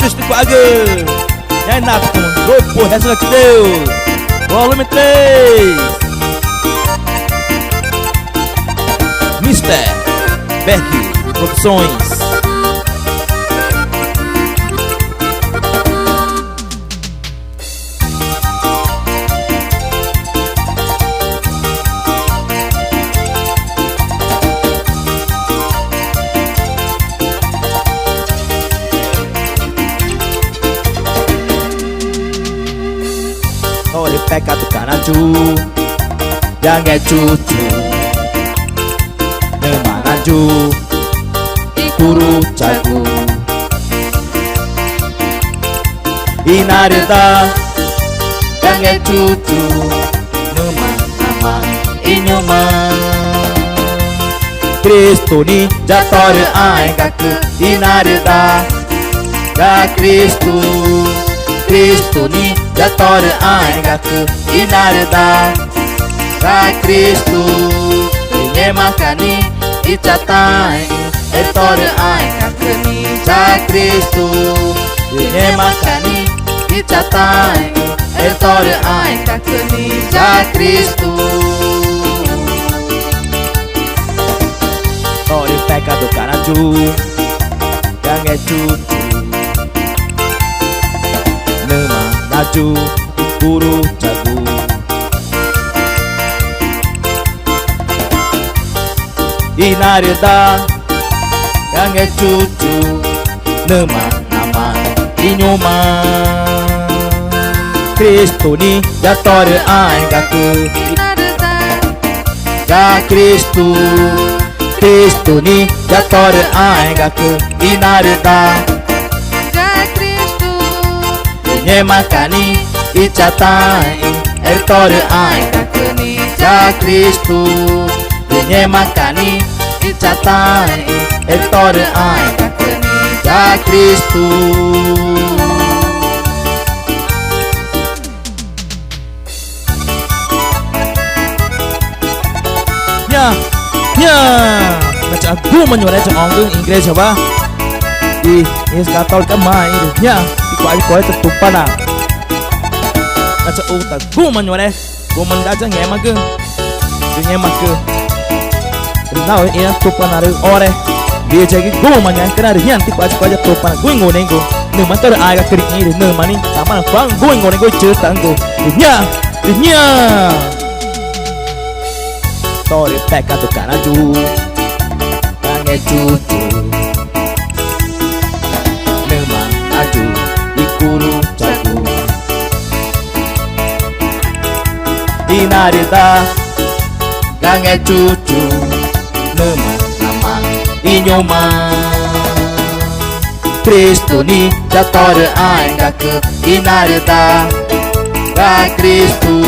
Jesus de Quagga. Renato com grupo Reza de Deus. Volume 3. Mr. Beck Produções. Olha pecado canaju yang cucu Nemanaju Ikuru cagu Inarida yang cucu Nama inyuma Kristo ni jatore ai gaku Inarida ga Kristo Kristo ni jatore ai gaku Inarida ga Kristo Inye makani icatai etore ai gaku ni ja Kristo Inye makani icatai etore ai gaku ni ja Kristo Tori pecado canaju yang cucu Nemanaju Ikuru cagu Inarida yang cucu Nama inyuma Kristo ni jatore ai gaku ga Kristo Kristo ni jatore ai gaku Inarida Inye makani icatai etore ai gaku ni ja Kristo Inye makani icatai etore ai gaku ni ja Kristo Baca aku menyuara cengong Inggris coba di skatol kemai nya dikuai tertupan nah baca utak aku menyuara aku mendajang ngemak ke ngemak ke kenal ini tupan hari ore dia jadi aku menyuara kena hari yang tikuai aja tupan aku ngone aku nama ter agak kering ini nama ni sama bang aku ngone aku cerita aku nya Tori pecado canaju yang cucu Nemanaju Ikuru cagu Inarida yang cucu Nama inyuma Kristo ni jatore ai gaku Inarida ga Kristo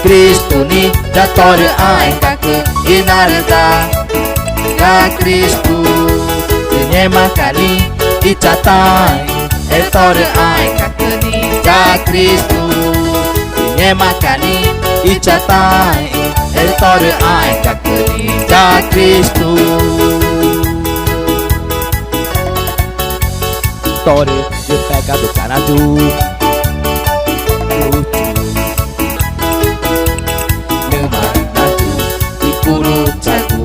Kristo ni jatore ai gaku Inarida ga Kristo Inye makani icatai etore ai gaku ni ja Kristo Inye makani icatai etore ai gaku ni ja Kristo Tore de pecado canaju Nemanaju Ikuru cagu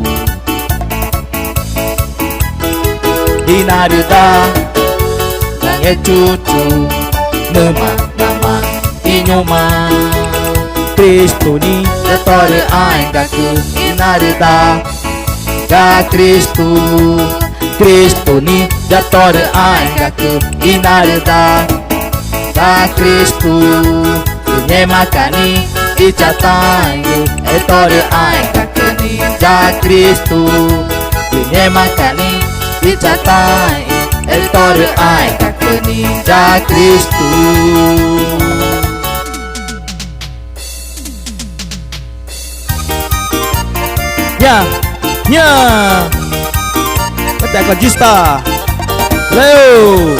Inarida yang cucu Nama inyuma Kristo ni jatore ai gaku Inarida ga Kristo Kristo ni jatore ai gaku Inarida ga Kristo Inye makani icatai etore ai gaku ni ja Kristo Inye makani icatai etore ai gaku ni ja Kristo nya kata kajista leo